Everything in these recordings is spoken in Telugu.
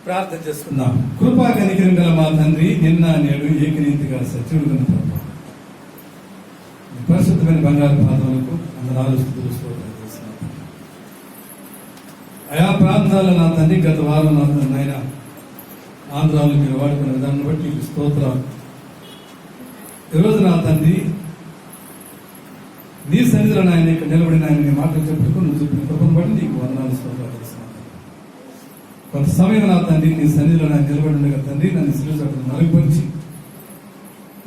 ప్రార్థన చేసుకుందాం. కృపా కనికరం గల మా తండ్రి, నిన్న నేడు ఏకరీతిగా సత్యుడు పరిశుద్ధమైన బంగారు పాదములకు అందరాలు స్తుతులు స్తోత్రాలు చేస్తున్నాం. ఆయా ప్రాంతాల నా తండ్రి గత వారం నా తండ్రి ఆయన ఆంధ్రాలో మీరు వాడుకున్న విధానం బట్టి స్తోత్రాలు. ఈరోజు నా తండ్రి నీ సన్నిధిలో ఆయన ఇక్కడ నిలబడిన ఆయన నీ మాటలు చెప్పుకుంటూ నువ్వు చెప్పిన కృపను బట్టి నీకు వందనాలు స్తోత్రాలు చేస్తున్నాను. కొంత సమయం నా తండ్రి నీ సన్నిధిలో ఆయన నిలబడి ఉండగా తండ్రి నన్ను శిలువను నలుగుపరిచి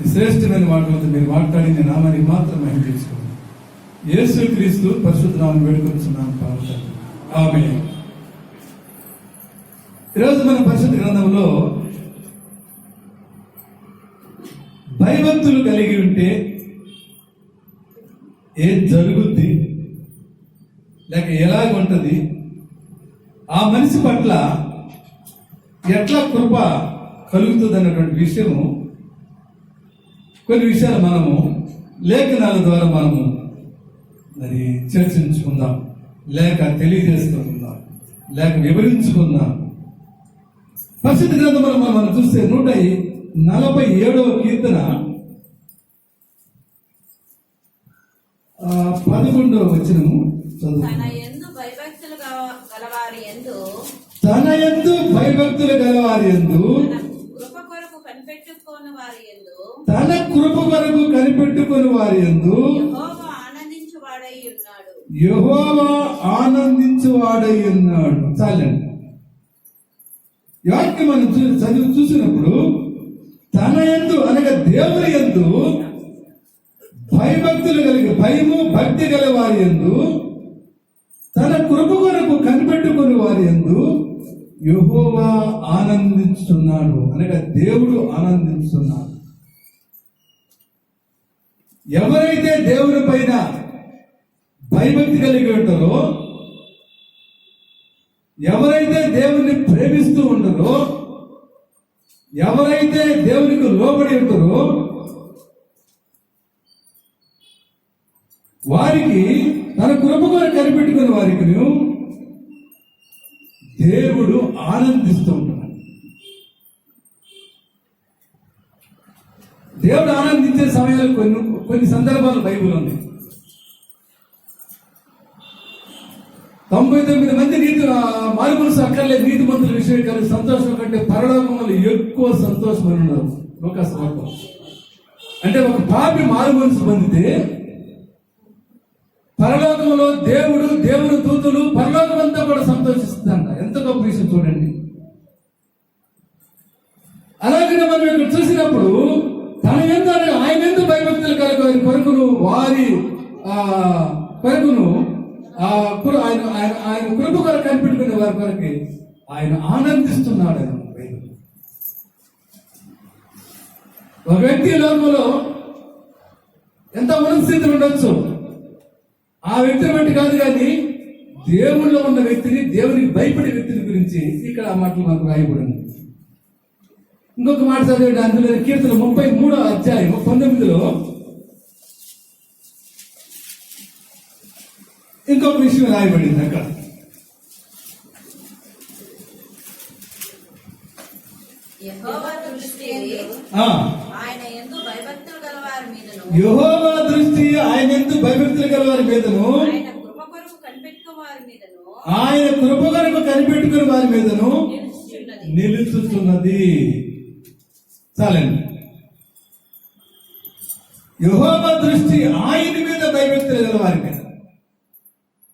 ఈ శ్రేష్టమైన మాటలతో మీరు మాట్లాడి నీ నామానికి మాత్రం మహిమ తెచ్చుకోండి. యేసు క్రీస్తు పరిశుద్ధ నామమున వేడుకొనుచున్నాను ప్రార్థన. ఆమేన్. ఈరోజు మన పరిశుద్ధ గ్రంథంలో భయభక్తులు కలిగి ఉంటే ఏం జరుగుద్ది లేక ఎలాగుంటది, ఆ మనిషి పట్ల ఎట్లా కృప కలుగుతుంది అన్నటువంటి విషయము కొన్ని విషయాలు మనము లేఖనాల ద్వారా మనము మరి చర్చించుకుందాం, లేక తెలియజేసుకుందాం, లేక వివరించుకుందాం. పరిశుద్ధ గ్రంథంలో మనం చూస్తే 147వ కీర్తన 11వ వచనము చదువు. తన యందు భయభక్తులు గలవారి యందు కృప కొరకు కనిపెట్టుకోని వారి యందు తన కృప కొరకు కనిపెట్టుకుని వారి యందు యెహోవా ఆనందించువాడై ఉన్నాడు. చాలండి. వాక్యం మనం చదివి చూసినప్పుడు తన యందు అనగా దేవుని యందు భయభక్తులు కలిగి భయము భక్తి గల వారి యందు తన కృప కొరకు కనిపెట్టుకుని వారి యందు యెహోవా ఆనందిస్తున్నాడు అనగా దేవుడు ఆనందిస్తున్నాడు. ఎవరైతే దేవుని పైన భయభక్తి కలిగి ఉంటారో, ఎవరైతే దేవుణ్ణి ప్రేమిస్తూ ఉంటారో, ఎవరైతే దేవునికి లోబడి ఉంటారో వారికి తన కృప కొరకు కనిపెట్టుకుని వారికి దేవుడు ఆనందిస్తూ ఉంటాడు. దేవుడు ఆనందించే సమయాలు కొన్ని సందర్భాలు బైబిల్ ఉంది. 99 మంది మారుమనసు అక్కర్లేదు నీతిమంతుల విషయం కలిసి సంతోషం కంటే పరలోకంలో ఎక్కువ సంతోషం అని ఉన్నారు. అంటే ఒక పాపి మారుమనసు పొందితే పరలోకంలో దేవుడు దూతులు పరలోకం అంతా కూడా సంతోషిస్తుందంట. ఎంత గొప్ప విషయం చూడండి. అలాగే మనం ఇక్కడ చూసినప్పుడు తన ఎంత ఆయన ఎంత భయభక్తులు కలిగి కొరకును వారి కొరకును ఆయన కృప కొరకు కనిపెట్టుకునే వారి కొరకు ఆయన ఆనందిస్తున్నాడు. ఒక వ్యక్తి లోకంలో ఎంత మనస్థితి ఉండొచ్చు, ఆ వ్యక్తిని బట్టి కాదు, కానీ దేవుళ్ళో ఉన్న వ్యక్తిని, దేవునికి భయపడే వ్యక్తిని గురించి ఇక్కడ ఆ మాటలు మనకు రాయబడింది. ఇంకొక మాట చదివండి. అందులో కీర్తన 33వ అధ్యాయం 19లో ఇంకొక విషయం రాయబడింది. అక్కడ యెహోవా దృష్టి ఆయన యందు భయభక్తులు గలవారి మీదను ఆయన కృప కొరకు కనిపెట్టుకుని వారి మీదను నిలుచుతున్నది. చాలండి. యెహోవా దృష్టి ఆయన మీద భయభక్తులు గల వారి మీద.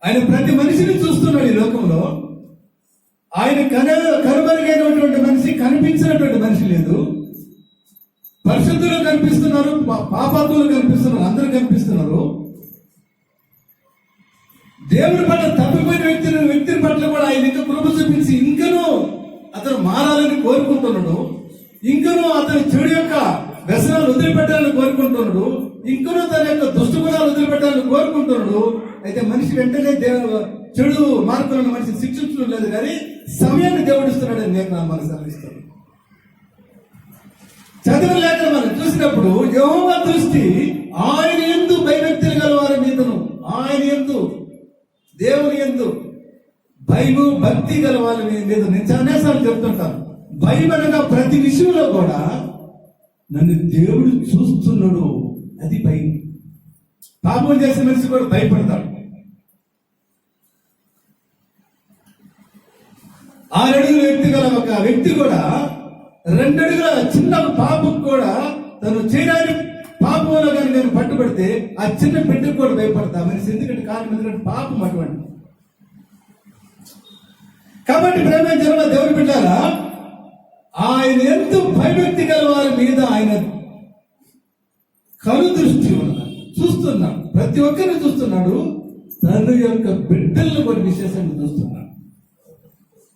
ఆయన ప్రతి మనిషిని చూస్తున్నాడు ఈ లోకంలో. ఆయన కనుమరుగైనటువంటి మనిషి, కనిపించినటువంటి మనిషి లేదు. పరిశుద్ధులు కనిపిస్తున్నారు, పాపాత్ములు కనిపిస్తున్నారు, అందరూ కనిపిస్తున్నారు. దేవుడి పట్ల తప్పిపోయిన వ్యక్తిని పట్ల కూడా ఆయన ఇంకా కృప చూపించి ఇంకనూ అతను మారాలని కోరుకుంటున్నాడు. ఇంకనూ అతని చెడు యొక్క వ్యసనాలు వదిలిపెట్టాలని కోరుకుంటున్నాడు. ఇంకనూ తన యొక్క దుష్టగుణాలు వదిలిపెట్టాలని కోరుకుంటున్నాడు. అయితే మనిషి వెంటనే చెడు మార్పులను మనిషి శిక్షించడం లేదు, కానీ సమయాన్ని దేవుడిస్తున్నాడని నేను మనకు సెలవిస్తాను. చదివిన లేఖను మనం చూసినప్పుడు యెహోవా దృష్టి ఆయన యందు భయభక్తులు గల వారి మీదను, ఆయన యందు దేవుని యందు భయము భక్తి గల వాళ్ళ మీద నేను చాలాసార్లు చెప్తుంటాను. భయం అనగా ప్రతి విషయంలో కూడా నన్ను దేవుడు చూస్తున్నాడు, అది భయం. పాపం చేసే మనిషి కూడా భయపడతాడు. 6 అడుగుల వ్యక్తి గల ఒక వ్యక్తి కూడా 2 అడుగుల చిన్న పాపం కూడా తను చేయడానికి పాపంలో కానీ నేను పట్టుబడితే ఆ చిన్న బిడ్డకు కూడా భయపడతా మనిషి. ఎందుకంటే కారణం ఎందుకంటే పాపం అటువంటి. కాబట్టి ప్రేమ జన్మ దేవుని బిడ్డారా, ఆయన ఎంతో భయభక్తి గల వారి మీద ఆయన కను దృష్టి ఉన్నది. చూస్తున్నాడు, ప్రతి ఒక్కరిని చూస్తున్నాడు. తన యొక్క బిడ్డలను కొన్ని విశేషంగా చూస్తున్నాడు.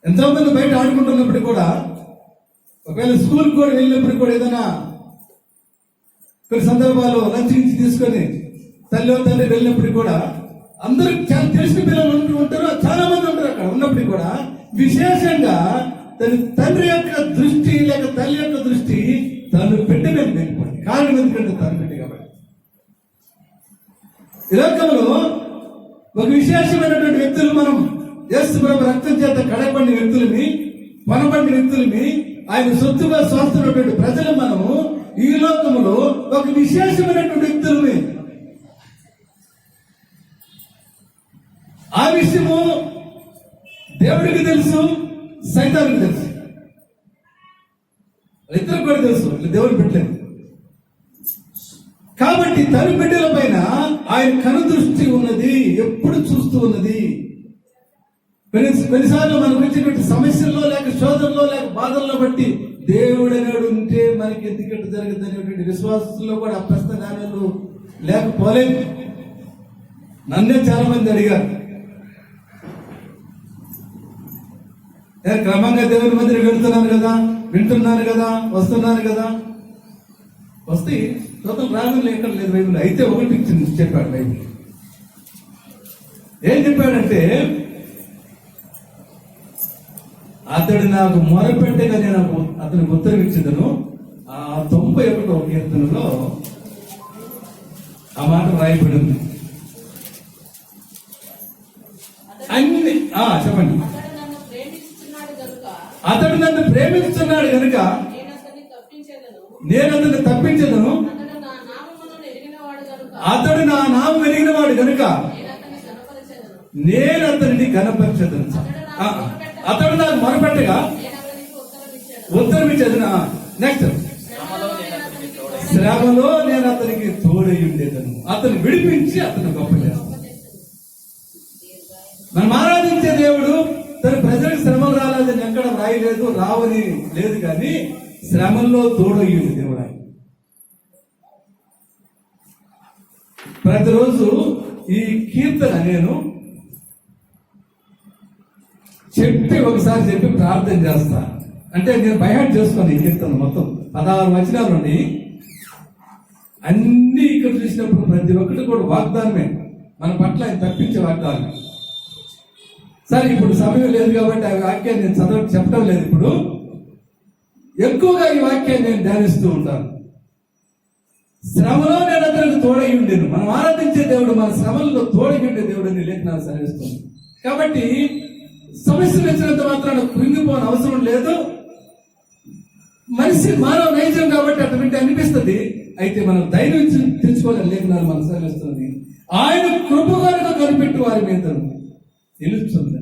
ఎంతో మంది బయట ఆడుకుంటున్నప్పుడు కూడా, ఒకవేళ స్కూల్ కూడా వెళ్ళినప్పుడు కూడా ఏదైనా కొన్ని సందర్భాలు లంచ్ నుంచి తీసుకొని తండ్రి వెళ్ళినప్పుడు కూడా అందరూ చాలా తెలిసిన పిల్లలు ఉంటారు, చాలా మంది ఉంటారు అక్కడ. ఉన్నప్పుడు కూడా విశేషంగా తన తండ్రి యొక్క దృష్టి లేక తల్లి యొక్క దృష్టి తను బిడ్డ మీద వెళ్ళిపోయింది. కారణం ఎందుకంటే తను బిడ్డ కాబట్టి. ఈ లోకంలో ఒక విశేషమైనటువంటి వ్యక్తులు మనం యేసు ప్రభు రక్తం చేత కడగబడిన వ్యక్తులని, కొనబడిన వ్యక్తులని, ఆయన సొత్తుగా స్వాస్తున్నటువంటి ప్రజలు మనము ఈ లోకంలో ఒక విశేషమైనటువంటి వ్యక్తులని. ఆ విషయము దేవుడికి తెలుసు, సైతానికి తెలుసు. ఇద్దరు కూడా తెలుసు, దేవుడు పెట్టలేదు. కాబట్టి తన బిడ్డల పైన ఆయన కనుదృష్టి ఉన్నది, ఎప్పుడు చూస్తూ ఉన్నది. కొన్నిసార్లు మనకు వచ్చినటువంటి సమస్యల్లో లేక శోధనలో లేక బాధల్లో బట్టి దేవుడు అనేవాడు ఉంటే మనకి ఎందుకంటే జరుగుతుంది అనేటువంటి విశ్వాసంలో కూడా ఆ ప్రశ్న జ్ఞానాలు లేకపోలేదు. నన్నే చాలా మంది అడిగారు, నేను క్రమంగా దేవుని మందిరం వెళ్తున్నాను కదా, వింటున్నాను కదా, వస్తున్నాను కదా. వస్తే టోటల్ రాగంలో ఎక్కడ లేదు బైబిల్. అయితే ఒకటి చెప్పాడు బైబిల్. ఏం చెప్పాడంటే, అతడు నాకు మొరపెట్టగా నేను అతనికి ఉత్తరం ఇచ్చేదను. ఆ 91వ కీర్తనలో ఆ మాట రాయబడింది. అన్ని చెప్పండి. అతడు నన్ను ప్రేమిస్తున్నాడు కనుక నేను అతన్ని తప్పించదను. అతడు నా నామం ఎరిగిన వాడు కనుక నేను అతనిని గణపరచదను. అతడు నాకు మొరపెట్టగా ఉత్తరం ఇచ్చేదను. నెక్స్ట్, శ్రమలో నేను అతనికి తోడై ఉండేదను, అతను విడిపించి అతను గొప్ప చేస్తాను. మనం ఆరాధించే దేవుడు తన ప్రజలకు శ్రమలు రాలేదని ఎక్కడ రాయలేదు, రావని లేదు, కానీ శ్రమల్లో తోడయ్యింది దేవుడు. ఆయన ప్రతిరోజు ఈ కీర్తన నేను ఒకసారి చెప్పి ప్రార్థన చేస్తా. అంటే నేను బైహార్ట్ చేసుకోను ఈ కీర్తన మొత్తం 16 వచనాలు నుండి అన్ని ఇక్కడ చూసినప్పుడు ప్రతి ఒక్కటి కూడా వాగ్దానమే, మన పట్ల ఆయన తప్పించే వాగ్దానం. సరే, ఇప్పుడు సమయం లేదు కాబట్టి ఆ వాక్యాన్ని నేను చెప్పడం లేదు. ఇప్పుడు ఎక్కువగా ఈ వాక్యాన్ని నేను ధ్యానిస్తూ ఉంటాను. శ్రమలో నేను అతనికి తోడై ఉండేను. మనం ఆరాధించే దేవుడు మన శ్రమల్లో తోడై ఉండే దేవుడు అని లేఖనాలు సెలవిస్తుంది. కాబట్టి సమస్యలు వచ్చినంత మాత్రాన కృంగిపోని అవసరం లేదు. మనిషి మానవ నైజం కాబట్టి అటువంటి అనిపిస్తుంది. అయితే మనం ధైర్యం తెచ్చుకోవాలని లేఖనాలు మనం సెలవిస్తుంది. ఆయన కృపగా కనిపెట్టు వారి మీద నిలుస్తుంది.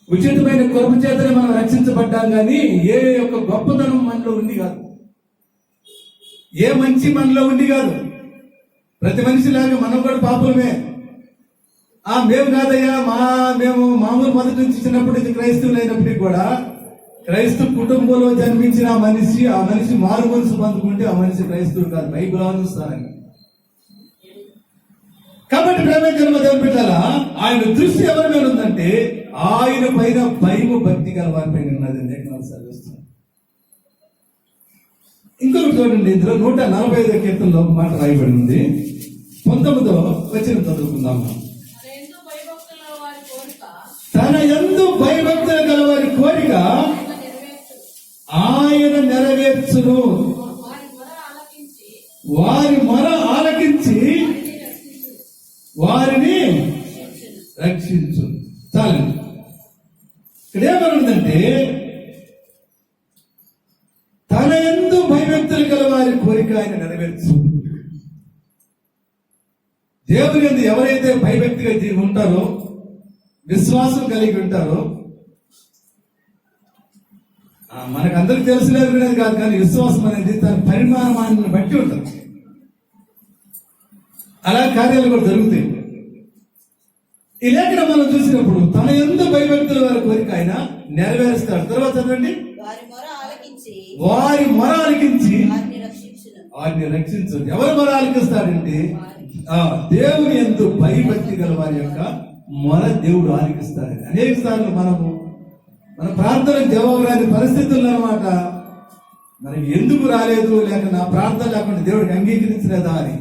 ఉచితమైన కృప చేతనే మనం రక్షించబడ్డాం, కానీ ఏ యొక్క గొప్పతనం మనలో ఉండి కాదు, ఏ మంచి మనలో ఉండి కాదు. ప్రతి మనిషి లాగా మనం కూడా పాపులమే. మేము కాదయ్యా, మేము మామూలు మొదటి నుంచి చిన్నప్పటి నుంచి క్రైస్తవులు అయినప్పటికీ కూడా క్రైస్తవ కుటుంబంలో జన్మించిన ఆ మనిషి మారు మనసు పొందుకుంటే ఆ మనిషి క్రైస్తవుడు కాదు, బైబిల్ అనుసారంగా. కాబట్టి ప్రేమ జన్మ దేవుని బిడ్డలారా, ఆయన దృష్టి ఎవరి మీద ఉందంటే ఆయన పైన భయము భక్తి గల వారి పైన ఉన్నది లేఖనాలు సెలవిస్తుంది. ఇంకొకటి చూడండి, ఇందులో 145వ కీర్తనలో ఒక మాట రాయబడి ఉంది. 19వ వచనం చదువుకుందాము. తన యందు భయభక్తులు గల వారి కోరిక ఆయన నెరవేర్చును. వారి మొర ఆలకించి వారిని రక్షించు. చాలండి. ఇక్కడ ఏమనుందంటే, తన యందు భయభక్తులు గల వారి కోరిక ఆయన నెరవేర్చు. దేవుని యందు ఎవరైతే భయభక్తిగా ఉంటారో, విశ్వాసం కలిగి ఉంటారో, మనకందరికి తెలిసినది కూడా కాదు, కానీ విశ్వాసం అనేది తన పరిమాణాన్ని బట్టి ఉంటుంది. అలా కార్యాలు కూడా జరుగుతాయి. ఈ లేఖన మనం చూసినప్పుడు తన యందు భయభక్తుల వారి కోరిక ఆయన నెరవేరుస్తాడు. తర్వాత చదవండి, వారి మొర ఆలకించి వారిని రక్షించు. ఎవరు మొర ఆలకిస్తాడంటే, దేవుని యందు భయభక్తి గల వారి యొక్క మొర దేవుడు ఆలకిస్తాడని. అనేక సార్లు మన ప్రార్థనకు జవాబు రాని పరిస్థితుల్లో అన్నమాట, మనకి ఎందుకు రాలేదు, లేక నా ప్రార్థన లేకుండా దేవుడికి అంగీకరించలేదా అని.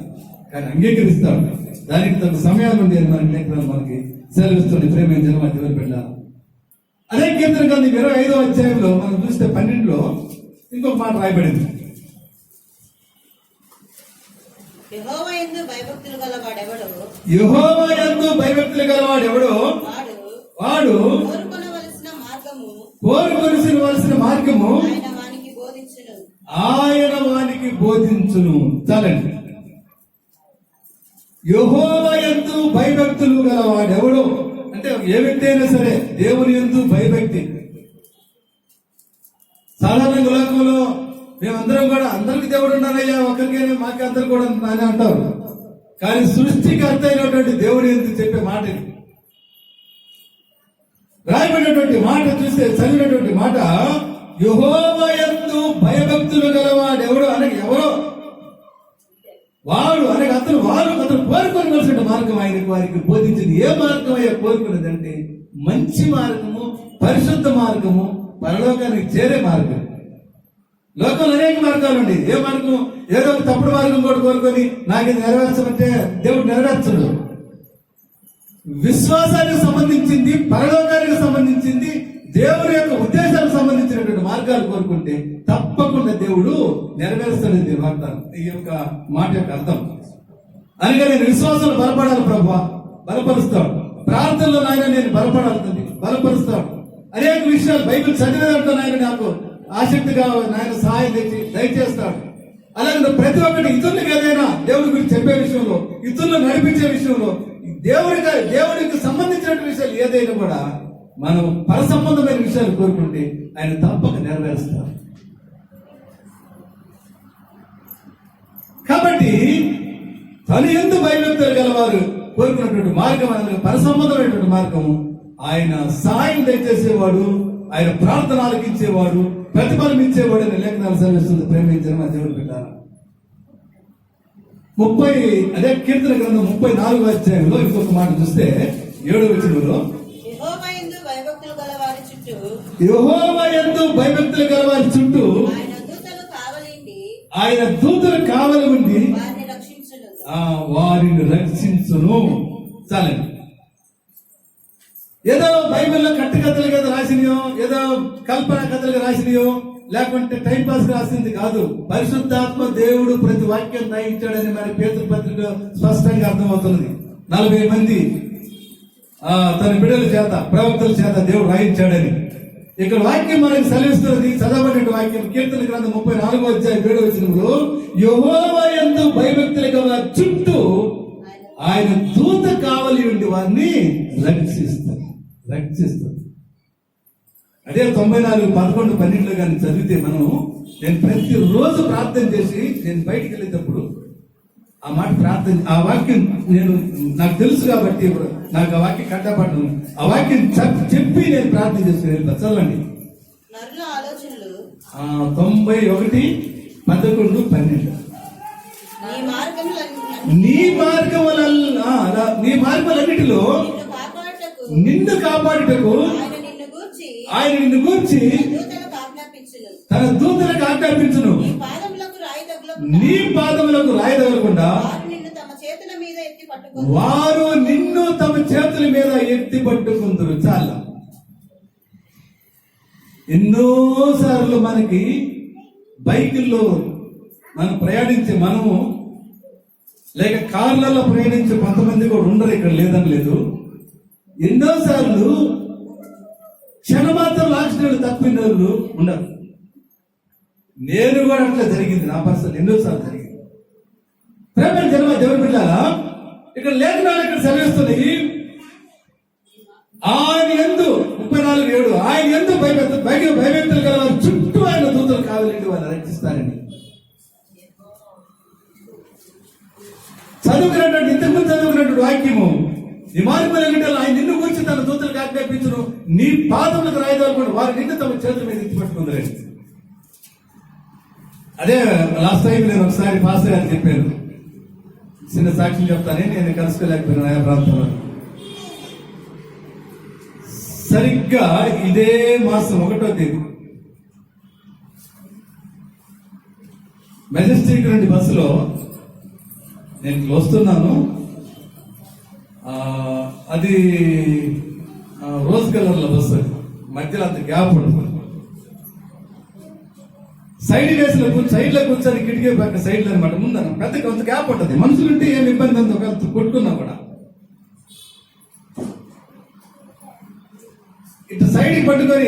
కానీ అంగీకరిస్తాడు. దానికి తగ్గ సమయాలు ఉండేది మనకి సెలవిస్తుంది. ప్రేమించిన దేవుని బిడ్డ. అదే కీర్తన గ్రంథం 25వ అధ్యాయంలో మనం చూస్తే 12లో ఇంకొక మాట రాయబడింది. యెహోవా యందు భయభక్తులు గలవాడెవడో వాడు కోరుకొనవలసిన మార్గము ఆయన వానికి బోధించును. చాలండి. యెహోవా యందు భయభక్తులు గలవాడెవడో అంటే ఏ వ్యక్తి అయినా సరే దేవుని యందు భయభక్తి. సాధారణంగా లోకంలో మేమందరం కూడా అందరికి దేవుడు ఉన్నారయ్యా, ఒకరికైనా మాకు అందరు కూడా అని అంటారు. కానీ సృష్టికర్త అయినటువంటి దేవుడు యందు చెప్పే మాట ఇది. రాయబడినటువంటి మాట చూస్తే, చదివినటువంటి మాట, యెహోవా యందు భయభక్తులు గలవాడెవడో అనగా ఎవరో వాడు అనగా అతను కోరుకోవలసిన మార్గం ఆయనకు వారికి బోధించింది. ఏ మార్గం అయ్యా కోరుకున్నదంటే మంచి మార్గము, పరిశుద్ధ మార్గము, పరలోకానికి చేరే మార్గం. లోకంలో అనేక మార్గాలు ఉండేవి. ఏ మార్గం, ఏదో ఒక తప్పుడు మార్గం కూడా కోరుకొని నాకు ఇది నెరవేర్చమంటే దేవుడు నెరవేర్చడు. విశ్వాసానికి సంబంధించింది, పరలోకానికి సంబంధించింది, దేవుని యొక్క ఉద్దేశాలకు సంబంధించినటువంటి మార్గాలు కోరుకుంటే తప్పకుండా దేవుడు నెరవేరుస్తాడు. వాగ్దానం ఈ యొక్క మాట యొక్క అర్థం. అనగా నేను విశ్వాసాలు బలపడాలి ప్రభువా, బలపరుస్తాడు. ప్రార్థనలో నాయన నేను బలపడాలి, బలపరుస్తాడు. అనేక విషయాలు బైబిల్ చదివేదంటే నాయన నాకు ఆసక్తిగా నాయన సహాయం దయచేస్తాడు. అలాగే ప్రతి ఒక్కటి ఇతరులకు ఏదైనా దేవుడి గురించి చెప్పే విషయంలో, ఇతరులు నడిపించే విషయంలో, దేవుడికి సంబంధించిన విషయాలు ఏదైనా కూడా మనం పరసంబంధమైన విషయాలు కోరుకుంటే ఆయన తప్పక నెరవేరుస్తారు. కాబట్టి తన యందు భయభక్తులు గలవారు కోరుకున్నటువంటి మార్గం అనేది పరసంబంధమైనటువంటి మార్గము. ఆయన సాయం దయచేసేవాడు, ఆయన ప్రార్థన ఆలకించేవాడు, ప్రతిఫలం ఇచ్చేవాడు అని లేఖనాలు సెలవిస్తుంది. ప్రేమించిన మా దేవుడు పెట్టారు. అదే కీర్తన గ్రంథం 34వ అధ్యాయంలో ఇంకొక మాట చూస్తే 7వ వచనంలో, యెహోవా యందు భయభక్తులు గల వారి చుట్టూ ఆయన దూతలు కావలి ఉండి వారిని రక్షించును. చాలండి. ఏదో బైబిల్లో కట్టుకథలు కదా రాసినయో, ఏదో కల్పన కథలుగా రాసినయో, లేకుంటే టైం పాస్ రాసింది కాదు. పరిశుద్ధాత్మ దేవుడు ప్రతి వాక్యం రాయించాడని మరి పేతురు పత్రిక స్పష్టంగా అర్థమవుతున్నది. 40 మంది తన బిడ్డల చేత, ప్రవక్తల చేత దేవుడు రాయించాడని ఇక్కడ వాక్యం మనకు సెలవిస్తున్నది. చదవబడిన వాక్యం కీర్తన గ్రంథం 34వ అధ్యాయం 7వ వచనంలో, యెహోవా యందు భయభక్తులు గల చుట్టూ ఆయన దూత కావలి ఉండి వారిని రక్షిస్తారు. అదే 94:11-12 కానీ చదివితే నేను ప్రతిరోజు ప్రార్థన చేసి నేను బయటికి వెళ్ళేటప్పుడు ఆ మాట ప్రార్థన, ఆ వాక్యం నాకు తెలుసు కాబట్టి ఇప్పుడు నాకు ఆ వాక్యం కట్టబడ్డం, ఆ వాక్యం చెప్పి నేను ప్రార్థన చేసుకుని వెళ్తాను. చదవండి. 91:11-12 నీ మార్గములన్నిటిలో నిన్ను కాపాడుటకు ఆయన నిన్ను గూర్చి తన దూతలకు ఆజ్ఞాపించును. నీ పాదములకు రాయి తగలకుండా వారు నిన్ను తమ చేతుల మీద ఎత్తి పట్టుకుందరు. చాలా ఎన్నోసార్లు మనకి బైకుల్లో మనం ప్రయాణించే, మనము లేక కార్లలో ప్రయాణించే కొంతమంది కూడా ఉండరు, ఇక్కడ లేదని లేదు. ఎన్నోసార్లు క్షణమాత్రం యాక్సిడెంట్ తప్పిన వాళ్ళు ఉండరు. నేను కూడా అట్లా జరిగింది, నా పరిస్థితి ఎన్నోసార్లు జరిగింది. ప్రేమ జన్మ దేవుని బిడ్డలారా, ఇక్కడ లేఖనాలు ఇక్కడ సెలవిస్తున్నాయి. ఆయన యందు 34:7 ఆయన యందు భయభక్తులు గల వారి చుట్టూ ఆయన దూతలు కావాలండి వాళ్ళు రక్షిస్తారండి. చదువుకున్నటువంటి ఇంతకుముందు చదువుకున్నటువంటి వాక్యము, నీ మార్గంలో ఆయన నిన్ను గురించి తన దూతలకు ఆజ్ఞాపించును, నీ పాదములకు రాయదాలు వారి నిన్ను తమ చేతుల మీద ఎత్తి పట్టుకుందరండి. అదే లాస్ట్ టైం నేను ఒకసారి పాస్టర్ గారు చెప్పాను, చిన్న సాక్ష్యం చెప్తానే, నేను కలుసుకోలేకపోయినా ఆయా ప్రాంతంలో. సరిగ్గా ఇదే మాసం 1వ తేదీ మెజెస్టిక్ నుండి బస్సులో నేను వస్తున్నాను. అది రోజ్ కలర్ లో బస్సు, మధ్యలో అంత గ్యాప్ ఉండదు. సైడ్ లో కూర్చొని కిటికీ పక్క సైడ్ లో అనమాట, ముందర పెద్ద కొంత గ్యాప్ ఉంటుంది. మనుషులుంటే ఏం ఇబ్బంది అంత ఒక కొట్టుకున్నా కూడా ఇటు సైడ్కి పట్టుకొని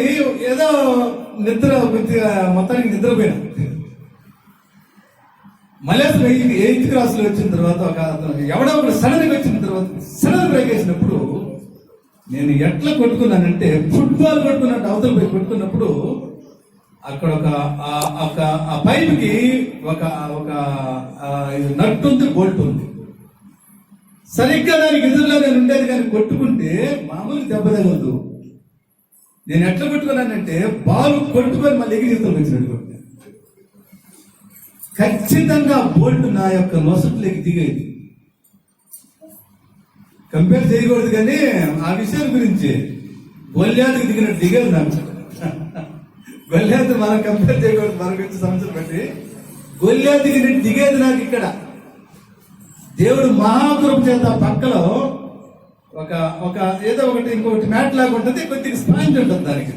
ఏదో నిద్ర మొత్తానికి నిద్రపోయినా. మళ్ళీ 8th క్లాస్ లో వచ్చిన తర్వాత ఒక ఎవడో ఒకటి సడన్ గా వచ్చిన తర్వాత సడన్ బ్రేక్ వేసినప్పుడు నేను ఎట్లా కొట్టుకున్నానంటే ఫుట్బాల్ కొట్టుకున్నట్టు అవతల పోయి కొట్టుకున్నప్పుడు అక్కడ ఒక ఆ పైప్ కి ఒక నట్టు ఉంది, బోల్ట్ ఉంది. సరిగ్గా దానికి ఎదురులో నేను ఉండేది, కానీ కొట్టుకుంటే మామూలు దెబ్బ తగలదు. నేను ఎట్లా కొట్టుకున్నానంటే బాల్ కొట్టుకొని మళ్ళీ ఎగిరితో వచ్చినట్టు ఖచ్చితంగా బోల్ట్ నా యొక్క నొసట్లోకి దిగేది. కంపేర్ చేయకూడదు, కానీ ఆ విషయం గురించి గొల్లాదికి దిగినట్టు దిగేది నాకు. గొల్లాది మనం కంపేర్ చేయకూడదు, మనకు వచ్చే సమస్యలు బట్టి గొల్లాదికి దిగేది నాకు. ఇక్కడ దేవుడు మహాకృప చేత పక్కలో ఒక ఏదో ఒకటి ఇంకొకటి మ్యాట్ లాగా ఉంటుంది, కొద్దిగా స్పాంజ్ ఉంటుంది దానికి.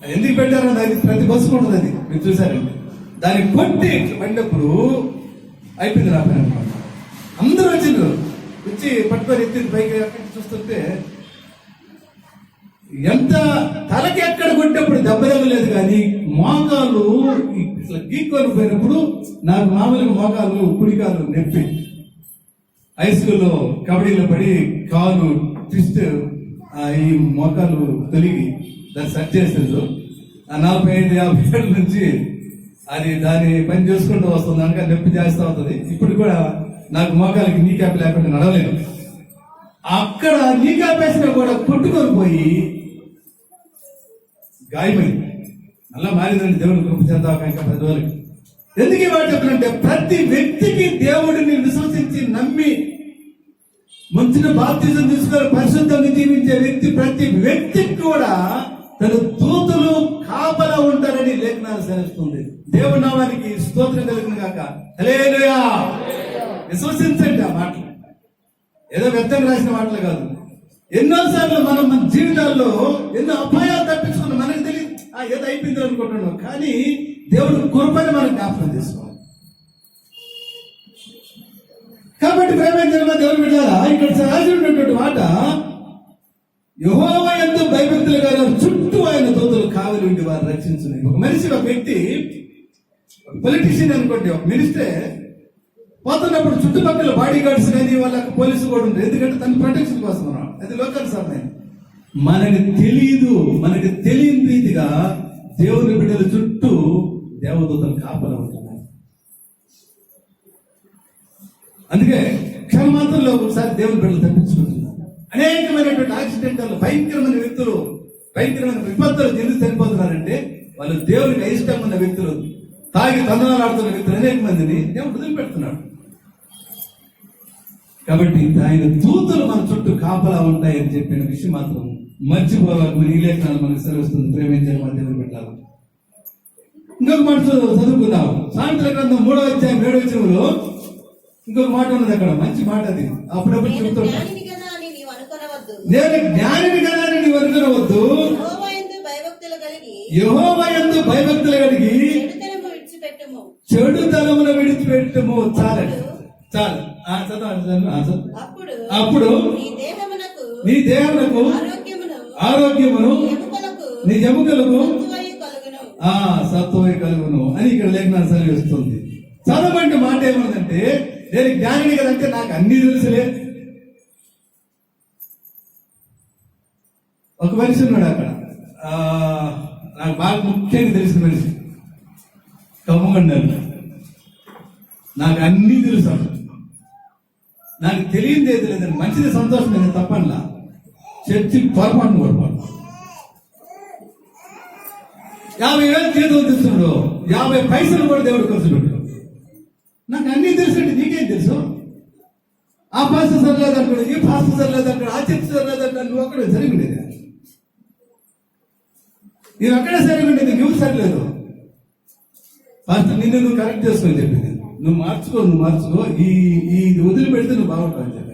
అది ఎందుకు పెట్టారో అది ప్రతి బస్సుకు ఉంటుంది, అది మీరు చూసారండి. దాన్ని కొట్టి పడినప్పుడు అయిపోయింది నా పని అనమాట. అందరూ వచ్చిండ్రు, వచ్చి పట్టుకొని ఎత్తి పైకి ఎక్కడికి చూస్తుంటే ఎంత తలకి ఎక్కడ కొట్టినప్పుడు దెబ్బ తగ్గలేదు, కానీ మోకాలు ఇట్లా గీక్కొని పోయినప్పుడు నాకు మామూలుగా మోకాలు కుడికాలు నొప్పి. హై స్కూల్లో కబడ్డీలో పడి కాలు ట్విస్ట్, ఈ మోకాలు తొలిగి దాన్ని సెట్ చేసేది. 45-50 ఏళ్ళ నుంచి అది దాని పని చేసుకుంటూ వస్తుంది, అనగా నొప్పి చేస్తూ ఉంటుంది. ఇప్పుడు కూడా నాకు మోకాలకి నీ క్యాప్ లేకుండా నడవలేదు. అక్కడ నీ క్యాప్ వేసినా కూడా కొట్టుకొని పోయి గాయమైంది. అలా మారిందండి దేవుని కృప చేద్దాం ఇంకా 10 రోజులకి. ఎందుకు ఈ మాట చెప్పాలంటే ప్రతి వ్యక్తికి దేవుడిని విశ్వసించి నమ్మి మంచిన బాప్తిజం తీసుకొని పరిశుద్ధంగా జీవించే వ్యక్తి, ప్రతి వ్యక్తికి కూడా తన దూతలు కాపలా ఉంటారని లేఖనాలు సెలవిస్తుంది. దేవుడి నామానికి స్తోత్రం కలుగును గాక. హల్లెలూయా. విశ్వసించండి ఆ మాటలు, ఏదో వ్యర్థంగా రాసిన మాటలు కాదు. ఎన్నోసార్లు మనం మన జీవితాల్లో ఎన్నో అపాయాలు తప్పించుకున్నాం, మనకు తెలియదు ఏదో అయిపోయింది అనుకుంటున్నాం, కానీ దేవుడు కృపని మనం జ్ఞాపకం చేసుకోవాలి. కాబట్టి ప్రేమ దేవుని బిడ్డలారా, ఇక్కడ రాసినటువంటి మాట, యెహోవా యందు భయభక్తులు గల చుట్టూ ఆయన దూతలు కావలి ఉండి వారు రక్షించును. ఒక మనిషి, ఒక వ్యక్తి, పొలిటీషియన్ అనుకోండి, ఒక మినిస్టరే పోతున్నప్పుడు చుట్టుపక్కల బాడీ గార్డ్స్ కానీ వాళ్ళకి పోలీసు కూడా ఉంటుంది, ఎందుకంటే తన ప్రొటెక్షన్ కోసం అన్నాడు. అది లోకల్ సమయం. మనకు తెలియని రీతిగా దేవుని బిడ్డల చుట్టూ దేవదూతలు కాపలా ఉంటున్నారు. అందుకే క్షణమాత్రంలో ఒకసారి దేవుని బిడ్డలు తప్పించుకుంటున్నారు. అనేకమైనటువంటి యాక్సిడెంట్లు, భయంకరమైన వ్యక్తులు, భయంకరమైన విపత్తులు ఎందుకు చనిపోతున్నారంటే వాళ్ళు దేవునికి అయిష్టం ఉన్న వ్యక్తులు, తాగి తందనాలు ఆడుతున్న వ్యక్తులు అనేక మందిని దేవుడు వదిలిపెడుతున్నాడు. కాబట్టి ఆయన దూతలు మన చుట్టూ కాపలా ఉంటాయని చెప్పిన విషయం మాత్రం మర్చిపోవాలి. ఈ లేఖనాలు మనకు సెలవుస్తుంది. ప్రేమించాలి మన దేవుని పెట్టాలి. ఇంకొక మాట చదువుకుందాం. సామెతల గ్రంథం 3వ అధ్యాయం 7వ వచనంలో ఇంకొక మాట ఉన్నది. అక్కడ మంచి మాట అది, అప్పుడప్పుడు చెబుతుంటా. నేను జ్ఞానిని కదా అని నీవు అనుకొనవద్దు, యెహోవా యందు భయభక్తులు కలిగి చెడుతనమును విడిచిపెట్టుము. చాలు. అప్పుడు అప్పుడు నీ నీ దేహములకు ఆరోగ్యమును ఆరోగ్యమును ఎముకలకు నీ ఎముకలకు సత్తువయు కలుగును. సత్వమే కలుగును అని ఇక్కడ లేఖనాలు సెలవిస్తుంది. చదవండి మాట ఏమన్నదంటే, నేను జ్ఞానిని కదంటే నాకు అన్ని తెలుసులే. ఒక మనిషి ఉన్నాడు అక్కడ, నాకు బాగా ముఖ్యంగా తెలిసిన మనిషి, కమ్ముగండారు. నాకు అన్ని తెలుసు, నాకు తెలియదు ఏది లేదని. మంచిది, సంతోషం, నేను తప్పనిలా. చర్చి పొరపాటు 50,000 జీతం తెస్తున్నాడు, 50 పైసలు కూడా దేవుడు ఖర్చు పెట్టాడు. నాకు అన్ని తెలుసు అంటే నీకేం తెలుసు? ఆ పాస్టర్ సరిలేదంటాడు, ఈ పాస్టర్ సరిలేదంటాడు, ఆ చర్చ సరిలేదంటాడు. నువ్వు అక్కడే సరిగా ఉండేది, నేను అక్కడే సరిగా ఉండేది, నువ్వు సరిలేదు. పాస్టర్ నిన్ను నువ్వు కరెక్ట్ చేసుకొని చెప్పింది, నువ్వు మార్చుకో, ఈ వదిలిపెడితే నువ్వు బాగుంటావు అని చెప్పి.